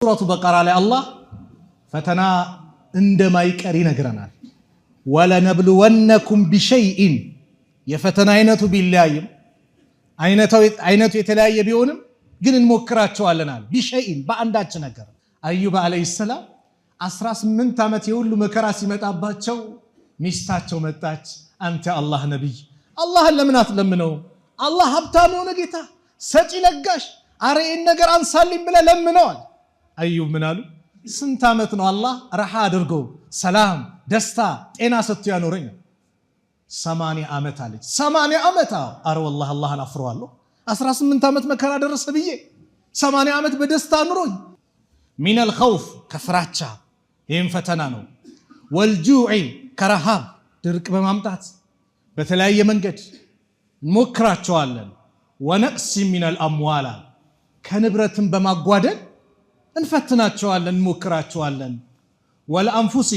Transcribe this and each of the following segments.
ሱረቱ በቀራ ላይ አላህ ፈተና እንደማይቀር ይነግረናል። ወለነብሉወነኩም ቢሸይኢን የፈተና አይነቱ ቢለያይም አይነቱ የተለያየ ቢሆንም ግን እንሞክራቸዋለናል። ቢሸይኢን በአንዳች ነገር አዩብ አለይሂ ሰላም 18 ዓመት የሁሉ መከራ ሲመጣባቸው ሚስታቸው መጣች። አንተ አላህ ነብይ አላህን ለምን አትለምነው? አላህ ሀብታም የሆነ ጌታ ሰጪ ለጋሽ፣ አረ ይህን ነገር አንሳልኝ ብለህ ለምነዋል። አዩብ ምን አሉ? ስንት ዓመት ነው አላህ ረሃ አድርጎ ሰላም ደስታ ጤና ሰጥቶ ያኖረኝ? 80 ዓመት አለች። 80 ዓመት አረ ወላሂ አላህን አፍረዋለሁ 18 ዓመት መከራ ደረሰ ብዬ 80 ዓመት በደስታ ኑሮኝ። ሚነል ኸውፍ ከፍራቻ ይህም ፈተና ነው። ወልጁዕ ከረሃብ ድርቅ በማምጣት በተለያየ መንገድ እንሞክራቸዋለን። ወነቅሲ ሚነል አምዋላ ከንብረትን በማጓደል እንፈትናቸዋለን እንሞክራቸዋለን። ወልአንፉሲ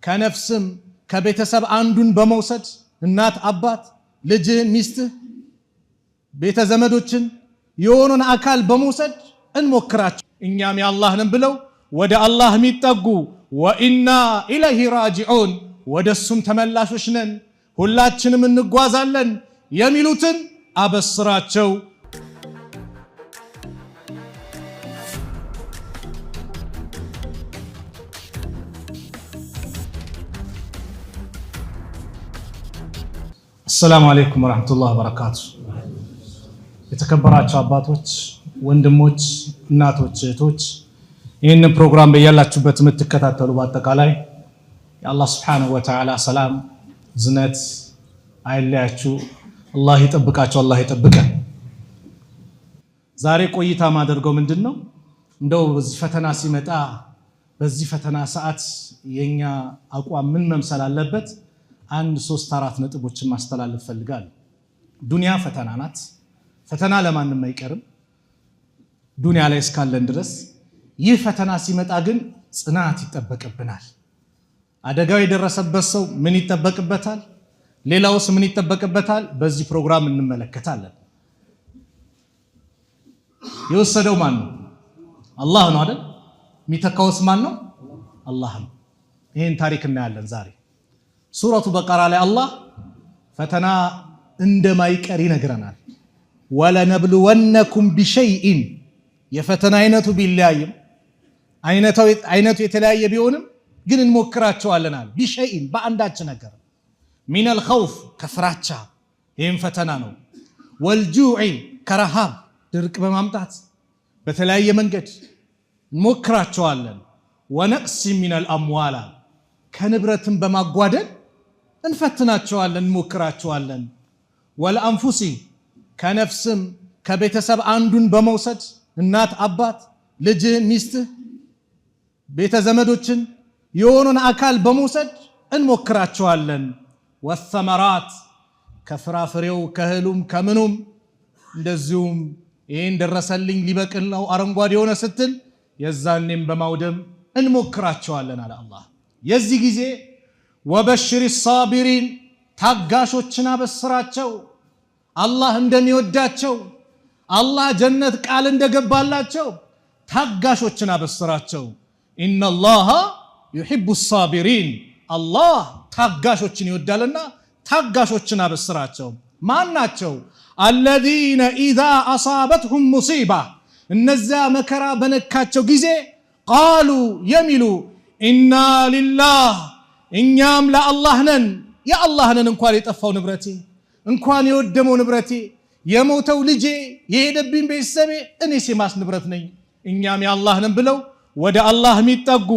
ከነፍስም ከቤተሰብ አንዱን በመውሰድ እናት አባት ልጅህን ሚስትህ ቤተ ዘመዶችን የሆኑን አካል በመውሰድ እንሞክራቸው። እኛም የአላህንም ብለው ወደ አላህ የሚጠጉ ወኢና ኢለይሂ ራጂዑን ወደሱም ተመላሾች ነን ሁላችንም እንጓዛለን የሚሉትን አበስራቸው። አሰላሙ አለይኩም ወራህመቱላሂ ወበረካቱ። የተከበራችሁ አባቶች፣ ወንድሞች፣ እናቶች፣ እህቶች ይህንን ፕሮግራም በያላችሁበት የምትከታተሉ በአጠቃላይ የአላህ ሱብሓነሁ ወተዓላ ሰላም ዝነት አይለያችሁ። አላህ ይጠብቃችሁ፣ አላህ ይጠብቀን። ዛሬ ቆይታ ማደርገው ምንድነው እንደው በዚህ ፈተና ሲመጣ በዚህ ፈተና ሰዓት የኛ አቋም ምን መምሰል አለበት? 1-3-4 ነጥቦችን ማስተላለፍ ፈልጋለሁ። ዱንያ ፈተና ናት። ፈተና ለማንም አይቀርም ዱንያ ላይ እስካለን ድረስ። ይህ ፈተና ሲመጣ ግን ጽናት ይጠበቅብናል። አደጋው የደረሰበት ሰው ምን ይጠበቅበታል? ሌላውስ ምን ይጠበቅበታል? በዚህ ፕሮግራም እንመለከታለን። የወሰደው ማን ነው? አላህ ነው አይደል? የሚተካውስ ማን ነው? አላህ ነው። ይህን ታሪክ እናያለን ዛሬ። ሱረቱ በቀራ ላይ አላህ ፈተና እንደማይቀር ይነግረናል። ወለነብሉወነኩም ቢሸይኢን የፈተና አይነቱ ቢለያይም አይነቱ የተለያየ ቢሆንም ግን እንሞክራቸዋለናል። ቢሸይኢን በአንዳች ነገር ሚነል ኸውፍ ከፍራቻ ይህም ፈተና ነው። ወልጁዕ ከረሃብ ድርቅ በማምጣት በተለያየ መንገድ እንሞክራቸዋለን። ወነቅሲ ሚነል አምዋላ ከንብረትን በማጓደል እንፈትናቸዋለን እንሞክራቸዋለን። ወልአንፉሲ ከነፍስም ከቤተሰብ አንዱን በመውሰድ እናት አባት ልጅህን ሚስትህ ቤተ ዘመዶችን የሆኑን አካል በመውሰድ እንሞክራቸዋለን። ወሰመራት ከፍራፍሬው ከእህሉም ከምኑም እንደዚሁም ይህን ደረሰልኝ ሊበቅል ነው አረንጓዴ የሆነ ስትል የዛኔም በማውደም እንሞክራቸዋለን አለ አላህ። የዚህ ጊዜ ወበሽሪ ሳቢሪን ታጋሾችን አበስራቸው። አላህ እንደሚወዳቸው አላህ ጀነት ቃል እንደገባላቸው ታጋሾችን አበስራቸው። ኢነላሃ ዩሂቡ ሳቢሪን አላህ ታጋሾችን ይወዳልና ታጋሾችን አበስራቸው። ማን ናቸው? አለዚነ ኢዛ አሳበትሁም ሙሲባ እነዚያ መከራ በነካቸው ጊዜ ቃሉ የሚሉ ኢና ሊላህ እኛም ለአላህ ነን። የአላህ ነን። እንኳን የጠፋው ንብረቴ እንኳን የወደመው ንብረቴ የሞተው ልጄ የሄደብኝ ቤተሰቤ እኔስ የማስ ንብረት ነኝ። እኛም የአላህ ነን ብለው ወደ አላህ የሚጠጉ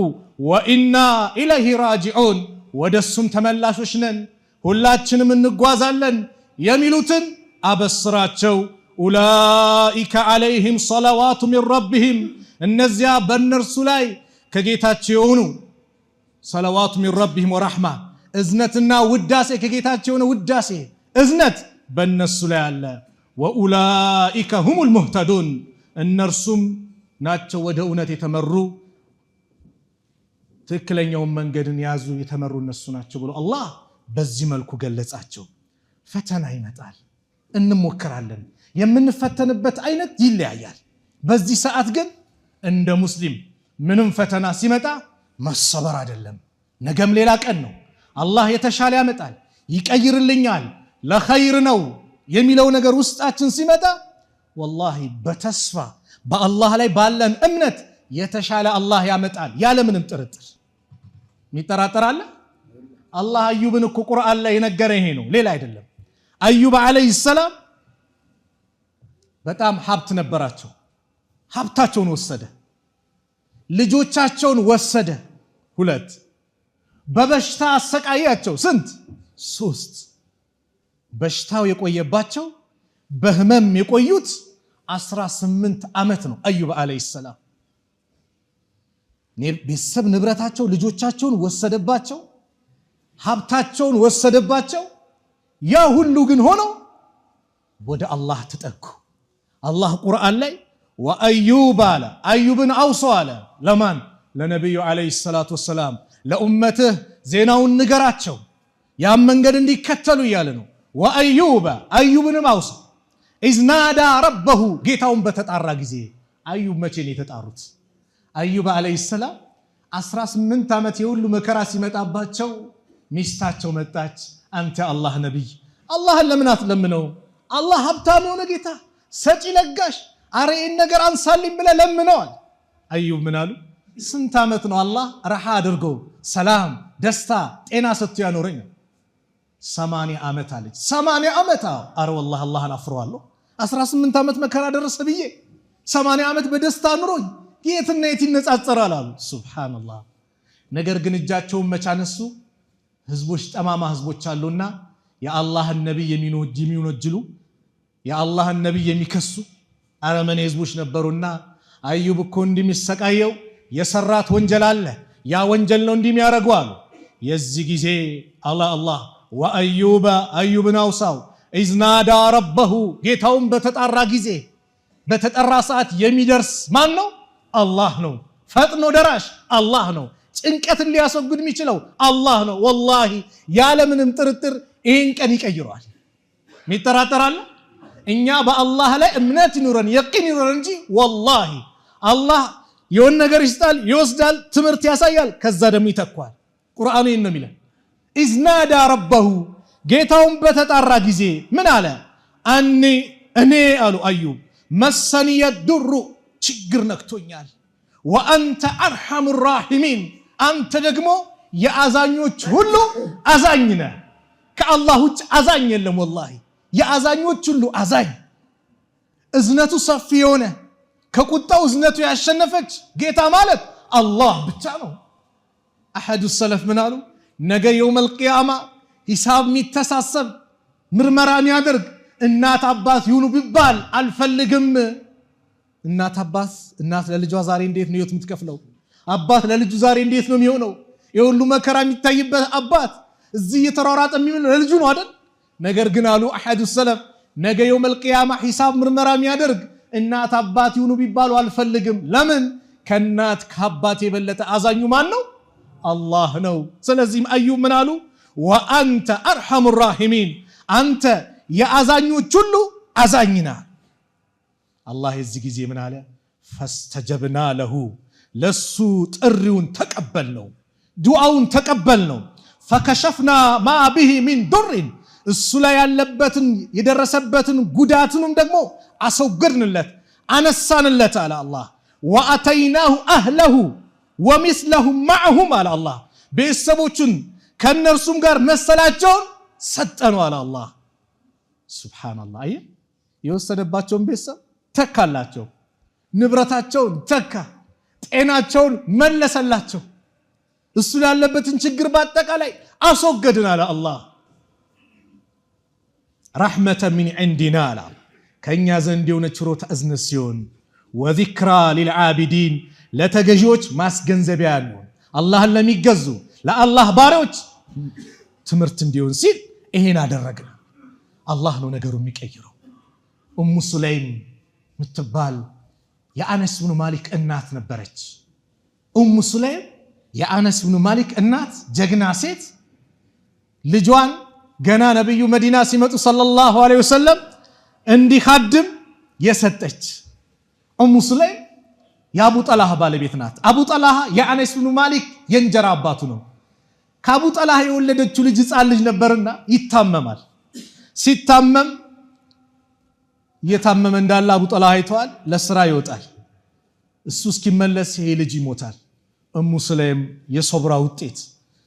ወኢና ኢለይሂ ራጂዑን ወደሱም ተመላሾች ነን ሁላችንም እንጓዛለን የሚሉትን አበስራቸው። ኡላኢከ ዐለይሂም ሰለዋቱ ሚን ረቢሂም እነዚያ በእነርሱ ላይ ከጌታቸው የሆኑ ሰለዋቱ ሚን ረቢሂም ወረሕማ እዝነትና ውዳሴ ከጌታቸው የሆነ ውዳሴ እዝነት በእነሱ ላይ አለ። ወኡላኢከ ሁሙል ሙህተዱን እነርሱም ናቸው ወደ እውነት የተመሩ ትክክለኛውን መንገድን ያዙ የተመሩ እነሱ ናቸው ብሎ አላህ በዚህ መልኩ ገለጻቸው። ፈተና ይመጣል፣ እንሞክራለን። የምንፈተንበት አይነት ይለያያል። በዚህ ሰዓት ግን እንደ ሙስሊም ምንም ፈተና ሲመጣ መሰበር አይደለም። ነገም ሌላ ቀን ነው። አላህ የተሻለ ያመጣል፣ ይቀይርልኛል፣ ለኸይር ነው የሚለው ነገር ውስጣችን ሲመጣ ወላሂ በተስፋ በአላህ ላይ ባለን እምነት የተሻለ አላህ ያመጣል ያለምንም ጥርጥር። የሚጠራጠራለ? አላህ አዩብን እኮ ቁርአን ላይ የነገረ ይሄ ነው፣ ሌላ አይደለም። አዩብ አለይሂ ሰላም በጣም ሀብት ነበራቸው። ሀብታቸውን ወሰደ፣ ልጆቻቸውን ወሰደ 2፣ በበሽታ አሰቃያቸው ስንት 3። በሽታው የቆየባቸው በህመም የቆዩት 18 ዓመት ነው። አዩብ አለይሂ ሰላም ቤተሰብ ንብረታቸው ልጆቻቸውን ወሰደባቸው፣ ሀብታቸውን ወሰደባቸው። ያ ሁሉ ግን ሆኖ ወደ አላህ ተጠጉ። አላህ ቁርአን ላይ ወአዩብ አለ፣ አዩብን አውሶ አለ። ለማን? ለነቢዩ አለይሂ ሰላቱ ወሰላም። ለኡመትህ ዜናውን ንገራቸው ያን መንገድ እንዲከተሉ እያለ ነው። ወአዩብ አዩብንም አውሶ ኢዝ ናዳ ረበሁ ጌታውን በተጣራ ጊዜ። አዩብ መቼ ነው የተጣሩት? አዩብ አለይሂ ሰላም 18 ዓመት የሁሉ መከራ ሲመጣባቸው ሚስታቸው መጣች። አንተ አላህ ነቢይ አላህን ለምን አትለምነው? አላህ ሀብታም የሆነ ጌታ ሰጪ ለጋሽ፣ አረ ይህን ነገር አንሳልኝ ብለህ ለምነዋል። አዩብ ምን አሉ? ስንት ዓመት ነው አላህ ረሃ አድርጎ ሰላም፣ ደስታ፣ ጤና ሰጥቶ ያኖረኝ? 80 ዓመት አለች። 80 ዓመት? አረ ወላሂ አላህን አፍረዋለሁ 18 ዓመት መከራ ደረሰ ብዬ 80 ዓመት በደስታ ኑሮኝ የትና የት ይነጻጸራል አሉ። ሱብሃንአላህ። ነገር ግን እጃቸውን መቻነሱ ህዝቦች፣ ጠማማ ህዝቦች አሉና የአላህን ነቢይ የሚወነጅሉ የአላህን ነቢይ የሚከሱ አረመኔ ህዝቦች ነበሩና አዩብ እኮ እንደሚሰቃየው የሰራት ወንጀል አለ፣ ያ ወንጀል ነው እንደሚያረጉ አሉ። የዚህ ጊዜ አላህ ወአዩብ አዩብን አውሳው ኢዝ ናዳ ረበሁ ጌታውን በተጣራ ጊዜ፣ በተጠራ ሰዓት የሚደርስ ማን ነው? አላህ ነው። ፈጥኖ ደራሽ አላህ ነው። ጭንቀትን ሊያስወግድ የሚችለው አላህ ነው። ወላሂ ያለምንም ጥርጥር ይህን ቀን ይቀይረዋል። ሚጠራጠራለ? እኛ በአላህ ላይ እምነት ይኑረን የቂን ይኑረን እንጂ ወላሂ አላህ የሆነ ነገር ይስጣል፣ ይወስዳል፣ ትምህርት ያሳያል፣ ከዛ ደግሞ ይተኳል። ቁርአኑ ይህን ነው የሚለን። ኢዝ ናዳ ረበሁ ጌታውን በተጣራ ጊዜ ምን አለ? እኔ አሉ አዩብ መሰኒየ ዱሩ ችግር ነክቶኛል፣ ወአንተ አርሐሙ ራሒሚን አንተ ደግሞ የአዛኞች ሁሉ አዛኝ ነህ። ከአላህ ውጭ አዛኝ የለም። ወላሂ የአዛኞች ሁሉ አዛኝ፣ እዝነቱ ሰፊ የሆነ ከቁጣው እዝነቱ ያሸነፈች ጌታ ማለት አላህ ብቻ ነው። አሐዱ ሰለፍ ምን አሉ? ነገ የውመል ቂያማ ሂሳብ የሚተሳሰብ ምርመራ የሚያደርግ እናት አባት ይሁኑ ቢባል አልፈልግም። እናት ለልጇ ዛሬ እንዴት ነው የምትከፍለው? አባት ለልጁ ዛሬ እንዴት ነው የሚሆነው? የሁሉ መከራ የሚታይበት አባት እዚህ የተሯሯጠ የሚሆነው ለልጁ ነው አይደል? ነገር ግን አሉ አሐዱ ሰለፍ ነገ የውመል ቂያማ ሂሳብ ምርመራ የሚያደርግ እናት አባት ይሁኑ ቢባሉ አልፈልግም። ለምን? ከእናት ከአባት የበለጠ አዛኙ ማን ነው? አላህ ነው። ስለዚህም አዩብ ምን አሉ? ወአንተ አርሐሙ ራሒሚን አንተ የአዛኞች ሁሉ አዛኝና። አላህ የዚህ ጊዜ ምን አለ? ፈስተጀብና ለሁ ለሱ ጥሪውን ተቀበል ነው፣ ዱዓውን ተቀበል ነው። ፈከሸፍና ማ ቢሂ ሚን ዱርን እሱ ላይ ያለበትን የደረሰበትን ጉዳትንም ደግሞ አስወገድንለት፣ አነሳንለት አለ አላህ። ወአተይናሁ አህለሁ ወሚስለሁም ማዕሁም አለ አላህ። ቤተሰቦቹን ከእነርሱም ጋር መሰላቸውን ሰጠነው አለ አላህ። ሱብሓነላህ። አየህ የወሰደባቸውን ቤተሰብ ተካላቸው፣ ንብረታቸውን ተካ፣ ጤናቸውን መለሰላቸው፣ እሱ ያለበትን ችግር በአጠቃላይ አስወገድን አለ አላህ። ረሕመተ ሚን ዒንዲና አለ ከእኛ ዘንድ የሆነ ችሮታ እዝነት ሲሆን፣ ወዚክራ ሊልዓቢዲን ለተገዢዎች ማስገንዘቢያ ያልሆን አላህን ለሚገዙ ለአላህ ባሪዎች ትምህርት እንዲሆን ሲል ይሄን አደረግን። አላህ ነው ነገሩ የሚቀይረው። ኡሙ ሱለይም ምትባል የአነስ ብኑ ማሊክ እናት ነበረች። ኡሙ ሱለይም የአነስ ብኑ ማሊክ እናት ጀግና ሴት፣ ልጇን ገና ነብዩ መዲና ሲመጡ ሰለላሁ ዐለይሂ ወሰለም እንዲኻድም የሰጠች ኡሙ ሱለይም የአቡ ጠልሃ ባለቤት ናት። አቡ ጠልሃ የአነስ ብኑ ማሊክ የእንጀራ አባቱ ነው። ከአቡ ጠልሃ የወለደችው ልጅ ሕፃን ልጅ ነበርና ይታመማል። ሲታመም እየታመመ እንዳለ አቡ ጠልሃ አይተዋል። ለስራ ይወጣል። እሱ እስኪመለስ ይሄ ልጅ ይሞታል። እሙ ስለይም የሶብራ ውጤት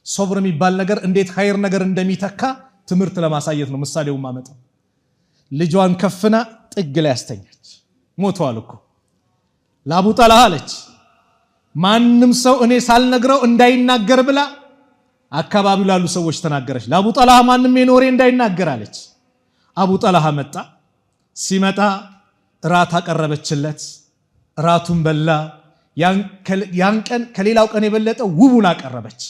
ሶብር የሚባል ነገር እንዴት ኸይር ነገር እንደሚተካ ትምህርት ለማሳየት ነው ምሳሌውን ማመጣው። ልጇን ከፍና ጥግ ላይ ያስተኛች። ሞቷል እኮ ለአቡ ጠልሃ አለች ማንም ሰው እኔ ሳልነግረው እንዳይናገር ብላ አካባቢው ላሉ ሰዎች ተናገረች። ለአቡ ጠልሃ ማንም የኖሬ እንዳይናገር አለች። አቡ ጠልሃ መጣ። ሲመጣ ራት አቀረበችለት። ራቱን በላ። ያን ቀን ከሌላው ቀን የበለጠ ውቡን አቀረበች።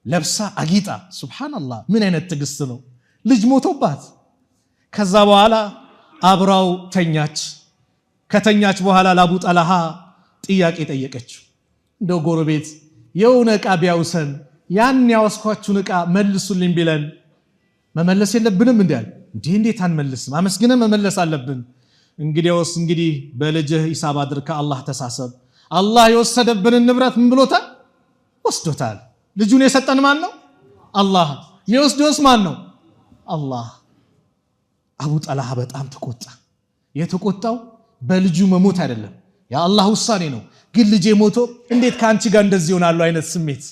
ለብሳ አጊጣ። ሱብሃንአላህ ምን አይነት ትዕግስት ነው! ልጅ ሞቶባት ከዛ በኋላ አብራው ተኛች። ከተኛች በኋላ ለአቡ ጠልሃ ጥያቄ ጠየቀችው። እንደው ጎረቤት የሆነ ዕቃ ቢያውሰን ያን ያወስኳችሁን ዕቃ መልሱልኝ ቢለን መመለስ የለብንም እንዴ? እንዴት አንመልስም? አመስግነን መመለስ አለብን። እንግዲያውስ በልጅህ ሂሳብ አድርካ አላህ ተሳሰብ። አላህ የወሰደብንን ንብረት ምን ብሎታል? ወስዶታል። ልጁን የሰጠን ማን ነው? አላህ። የሚወስደውስ ማን ነው? አላህ። አቡ ጠልሃ በጣም ተቆጣ። የተቆጣው በልጁ መሞት አይደለም፣ የአላህ ውሳኔ ነው። ግን ልጄ ሞቶ እንዴት ከአንቺ ጋር እንደዚህ ይሆናሉ አይነት ስሜት።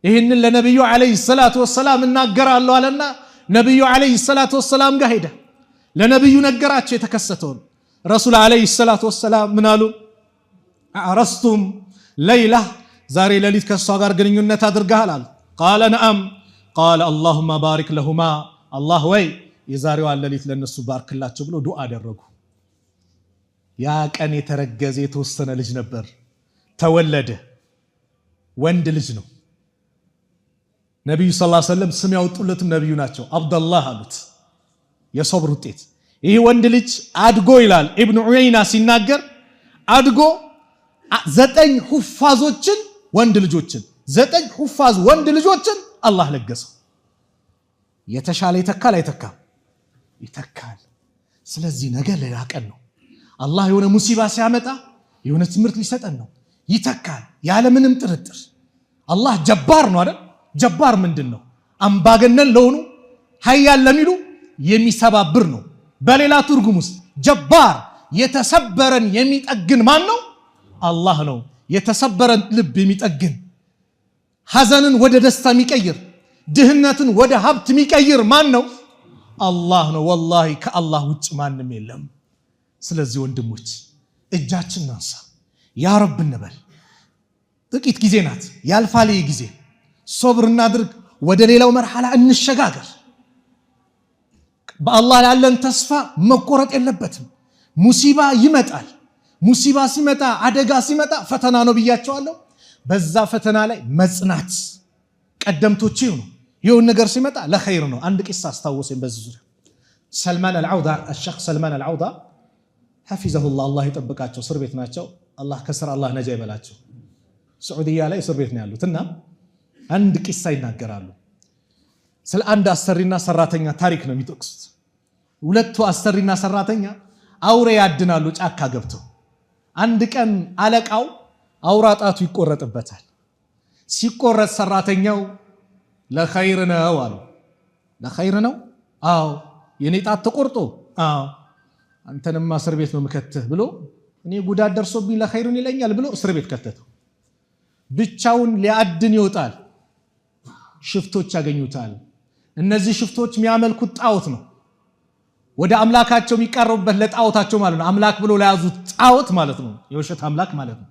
ይህንን ለነብዩ አለይሂ ሰላቱ ወሰላም እናገራለሁ አለና ነብዩ አለይሂ ሰላቱ ወሰላም ጋር ሄደ። ለነብዩ ነገራቸው የተከሰተውን። ረሱል አለይሂ ሰላቱ ወሰላም ምን አሉ? አረስቱም ለይላ ዛሬ ሌሊት ከሷ ጋር ግንኙነት አድርገሃል አሉ። ቃለ ነአም ቃለ አላሁመ ባሪክ ለሁማ አላህ ወይ የዛሬዋን ሌሊት ለነሱ ባርክላቸው ብሎ ዱዓ አደረጉ። ያ ቀን የተረገዘ የተወሰነ ልጅ ነበር። ተወለደ። ወንድ ልጅ ነው። ነብዩ ሰለላሁ ዐለይሂ ወሰለም ስም ያወጡለትም ነብዩ ናቸው። አብደላህ አሉት። የሶብር ውጤት ይህ ወንድ ልጅ አድጎ ይላል ኢብኑ ዑየይና ሲናገር አድጎ 9 ሁፋዞችን ወንድ ልጆችን 9 ሁፋዝ ወንድ ልጆችን አላህ ለገሰው። የተሻለ ይተካል አይተካም? ይተካል። ስለዚህ ነገ ሌላ ቀን ነው። አላህ የሆነ ሙሲባ ሲያመጣ የሆነ ትምህርት ሊሰጠን ነው። ይተካል ያለ ምንም ጥርጥር። አላህ ጀባር ነው አይደል? ጀባር ምንድን ነው? አምባገነን ለሆኑ ሀያል ለሚሉ የሚሰባብር ነው። በሌላ ትርጉም ውስጥ ጀባር የተሰበረን የሚጠግን ማን ነው? አላህ ነው። የተሰበረን ልብ የሚጠግን፣ ሐዘንን ወደ ደስታ የሚቀይር፣ ድህነትን ወደ ሀብት የሚቀይር ማን ነው? አላህ ነው። ወላሂ ከአላህ ውጭ ማንም የለም። ስለዚህ ወንድሞች እጃችን ናንሳ፣ ያ ረብ እንበል። ጥቂት ጊዜ ናት፣ ያልፋል ጊዜ። ሶብር እናድርግ፣ ወደ ሌላው መርሐላ እንሸጋገር። በአላህ ያለን ተስፋ መቆረጥ የለበትም። ሙሲባ ይመጣል። ሙሲባ ሲመጣ፣ አደጋ ሲመጣ ፈተና ነው ብያቸዋለሁ። በዛ ፈተና ላይ መጽናት ቀደምቶች ይሁኑ። ይሁን ነገር ሲመጣ ለኸይር ነው። አንድ ቂሳ አስታወሰኝ በዚህ ዙሪያ። ሰልማን አልዓውዳ الشيخ ሰልማን አልዓውዳ ሐፊዘሁላህ አላህ ይጠብቃቸው፣ እስር ቤት ናቸው። አላህ ከስር አላህ ነጃ ይበላቸው። ሳዑዲያ ላይ እስር ቤት ነው ያሉትና አንድ ቂሳ ይናገራሉ። ስለ አንድ አሰሪና ሰራተኛ ታሪክ ነው የሚጠቅሱት። ሁለቱ አሰሪና ሰራተኛ አውሬ ያድናሉ ጫካ ገብተው። አንድ ቀን አለቃው አውራ ጣቱ ይቆረጥበታል። ሲቆረጥ ሰራተኛው ለኸይር ነው አሉ። ለኸይር ነው? አዎ። የኔ ጣት ተቆርጦ? አዎ። አንተንማ እስር ቤት ነው የምከትህ ብሎ እኔ ጉዳት ደርሶብኝ ለኸይሩን ይለኛል ብሎ እስር ቤት ከተተው። ብቻውን ሊያድን ይወጣል። ሽፍቶች ያገኙታል። እነዚህ ሽፍቶች የሚያመልኩት ጣዖት ነው። ወደ አምላካቸው የሚቃረቡበት ለጣዖታቸው ማለት ነው። አምላክ ብሎ ለያዙት ጣዖት ማለት ነው። የውሸት አምላክ ማለት ነው።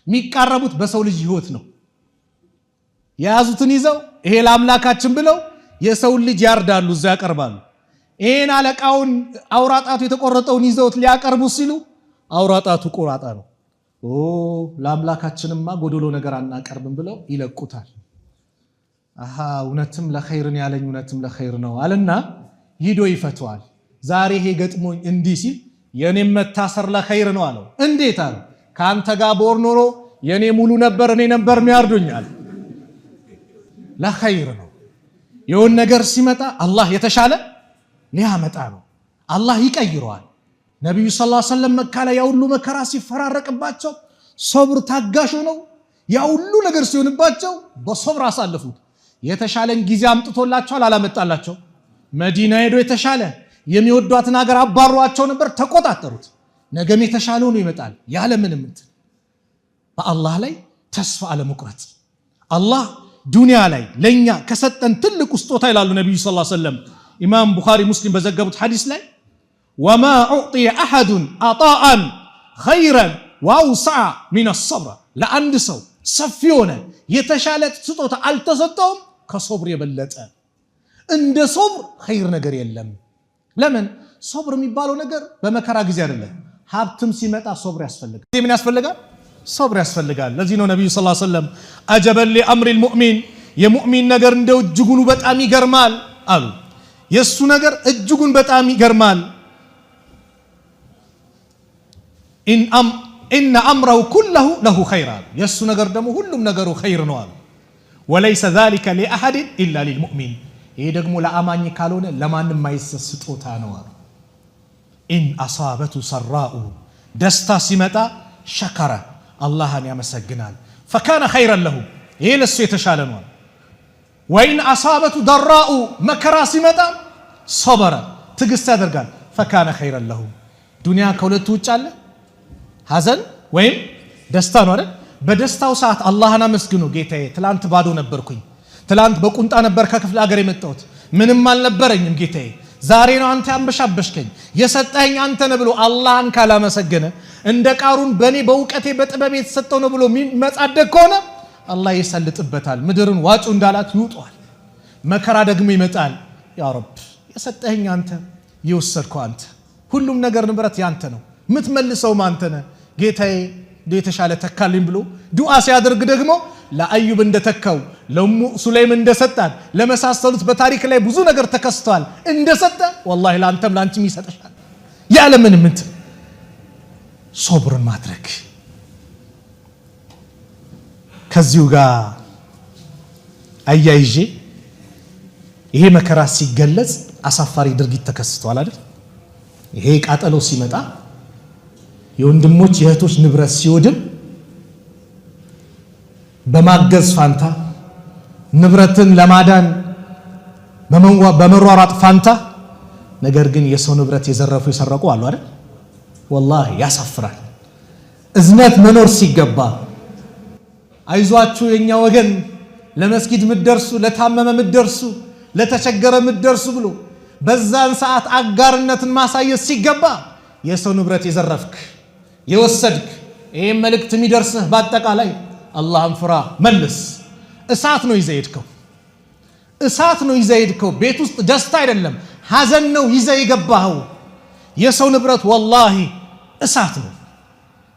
የሚቃረቡት በሰው ልጅ ህይወት ነው። የያዙትን ይዘው ይሄ ለአምላካችን ብለው የሰውን ልጅ ያርዳሉ፣ እዛ ያቀርባሉ። ይሄን አለቃውን አውራጣቱ የተቆረጠውን ይዘውት ሊያቀርቡ ሲሉ አውራጣቱ ቆራጣ ነው። ለአምላካችንማ ጎዶሎ ነገር አናቀርብም ብለው ይለቁታል። እውነትም ለኸይርን ያለኝ እውነትም ለኸይር ነው አለና ሂዶ ይፈተዋል። ዛሬ ይሄ ገጥሞኝ እንዲህ ሲል የኔም መታሰር ለኸይር ነው አለው። እንዴት አለ? ከአንተ ጋር ቦር ኖሮ የኔ ሙሉ ነበር፣ እኔ ነበር የሚያርዱኛል። ለኸይር ነው። የሆነ ነገር ሲመጣ አላህ የተሻለ ሊያመጣ ነው። አላህ ይቀይረዋል። ነብዩ ሰለላሁ ዐለይሂ ወሰለም መካ ላይ ያው ሁሉ መከራ ሲፈራረቅባቸው ሶብር ታጋሽ ነው ያ ሁሉ ነገር ሲሆንባቸው በሶብር አሳለፉት። የተሻለን ጊዜ አምጥቶላቸዋል አላመጣላቸው? መዲና ሄዶ የተሻለ የሚወዷትን ሀገር አባሯቸው ነበር፣ ተቆጣጠሩት። ነገም የተሻለ ሆኖ ይመጣል ያለ ምንም እንትን። በአላህ ላይ ተስፋ አለመቁረጥ። አላህ ዱንያ ላይ ለኛ ከሰጠን ትልቅ ስጦታ ይላሉ ነብዩ ሰለላሁ ዐለይሂ ወሰለም ኢማም ቡኻሪ ሙስሊም በዘገቡት ሐዲስ ላይ ወማ ኡዕጢየ አሐዱን አጣአን ኸይረን ወአውሰዐ ሚነ ሰብር፣ ለአንድ ሰው ሰፊ ሆነ የተሻለ ስጦታ አልተሰጠውም ከሶብር የበለጠ። እንደ ሶብር ኸይር ነገር የለም። ለምን? ሶብር የሚባለው ነገር በመከራ ጊዜ አይደለም። ሀብትም ሲመጣ ሶብር ያስፈልጋል። ምን ያስፈልጋል? ሶብር ያስፈልጋል። ለዚህ ነው ነብዩ ሰለላሁ ዐለይሂ ወሰለም አጀበን ሊአምሪል ሙእሚን፣ የሙእሚን ነገር እንደው እጅጉን በጣም ይገርማል አሉ። የሱ ነገር እጅጉን በጣም ይገርማል። ኢነ አምረሁ ኩለሁ ለሁ ኸይር አሉ። የሱ ነገር ደግሞ ሁሉም ነገሩ ኸይር ነው አሉ። ወለይሰ ዛሊከ ሊአሐድ ኢላ ሊልሙእሚን፣ ይሄ ደግሞ ለአማኝ ካልሆነ ለማንም ማይሰጥ ስጦታ ነው አሉ። ኢን አሳበቱ ሰራኡ፣ ደስታ ሲመጣ ሸከረ፣ አላህን ያመሰግናል። ፈካነ ኸይረን ለሁ፣ ይሄ ለሱ የተሻለ ነው። ወኢን አሳበቱ ደራኡ፣ መከራ ሲመጣ ሰበረ፣ ትዕግስት ያደርጋል። ፈካነ ኸይረን ለሁ። ዱንያ ከሁለቱ ውጭ አለ፣ ሐዘን ወይም ደስታ ነው አይደል? በደስታው ሰዓት አላህን አመስግኑ። ጌታዬ ትላንት ባዶ ነበርኩኝ፣ ትላንት በቁንጣ ነበር ከክፍለ ሀገር የመጣሁት፣ ምንም አልነበረኝም ጌታዬ፣ ዛሬ ነው አንተ ያንበሻበሽከኝ፣ የሰጠኸኝ አንተ ነህ ብሎ አላህን ካላመሰገነ እንደ ቃሩን በእኔ በእውቀቴ በጥበብ የተሰጠው ነው ብሎ የሚመጻደቅ ከሆነ አላህ ይሰልጥበታል። ምድርን ዋጩ እንዳላት ይውጠዋል። መከራ ደግሞ ይመጣል። ያ ረብ የሰጠኸኝ አንተ፣ የወሰድከው አንተ፣ ሁሉም ነገር ንብረት ያንተ ነው፣ የምትመልሰውም አንተ ነህ ጌታዬ፣ የተሻለ ተካልኝ ብሎ ዱዓ ሲያደርግ ደግሞ ለአዩብ እንደተካው ለሙ ሱለይም እንደሰጣት ለመሳሰሉት በታሪክ ላይ ብዙ ነገር ተከስተዋል እንደሰጠ ወላሂ ለአንተም ለአንቺም ይሰጥሻል። ያለ ምንም እንትን ሶብርን ማድረግ። ከዚሁ ጋር አያይዤ ይሄ መከራ ሲገለጽ አሳፋሪ ድርጊት ተከስተዋል አይደል? ይሄ ቃጠሎ ሲመጣ የወንድሞች የእህቶች ንብረት ሲወድም በማገዝ ፋንታ ንብረትን ለማዳን በመሯሯጥ ፋንታ ነገር ግን የሰው ንብረት የዘረፉ የሰረቁ አሉ አይደል? ወላሂ ያሳፍራል። እዝነት መኖር ሲገባ አይዟችሁ የኛ ወገን፣ ለመስጊድ ምትደርሱ፣ ለታመመ ምትደርሱ፣ ለተቸገረ ምትደርሱ ብሎ በዛን ሰዓት አጋርነትን ማሳየት ሲገባ የሰው ንብረት የዘረፍክ የወሰድክ፣ ይሄን መልእክት የሚደርስህ በአጠቃላይ አላህን ፍራ፣ መልስ። እሳት ነው ይዘህ ሄድከው፣ እሳት ነው ይዘህ ሄድከው። ቤት ውስጥ ደስታ አይደለም ሐዘን ነው ይዘህ የገባኸው። የሰው ንብረት ወላሂ እሳት ነው።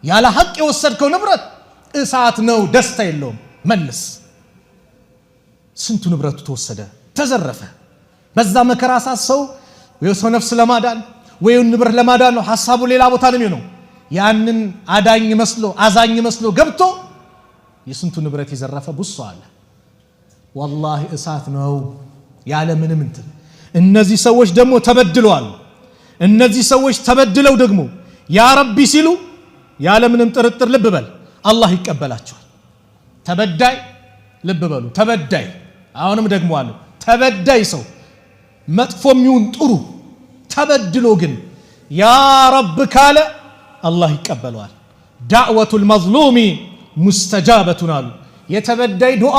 ያለ ሐቅ የወሰድከው ንብረት እሳት ነው፣ ደስታ የለውም፣ መልስ። ስንቱ ንብረቱ ተወሰደ፣ ተዘረፈ። በዛ መከራ ሰዓት ሰው የሰው ነፍስ ለማዳን ወይ ንብረት ለማዳን ነው ሐሳቡ ሌላ ቦታ ነው የሚሆነው። ያንን አዳኝ መስሎ አዛኝ መስሎ ገብቶ የስንቱ ንብረት የዘረፈ ብዙ አለ። ወላሂ እሳት ነው ያለ ምንም እንትን። እነዚህ ሰዎች ደግሞ ተበድለዋል። እነዚህ ሰዎች ተበድለው ደግሞ ያ ረቢ ሲሉ ያለ ምንም ጥርጥር ልብ በል አላህ ይቀበላቸዋል። ተበዳይ ልብ በሉ፣ ተበዳይ አሁንም ደግሞ አለ ተበዳይ ሰው መጥፎም ይሁን ጥሩ ተበድሎ ግን ያ ረብ ካለ አላህ ይቀበለዋል። ዳዕወቱል መዝሉሚ ሙስተጃበቱን አሉ። የተበዳይ ዱዓ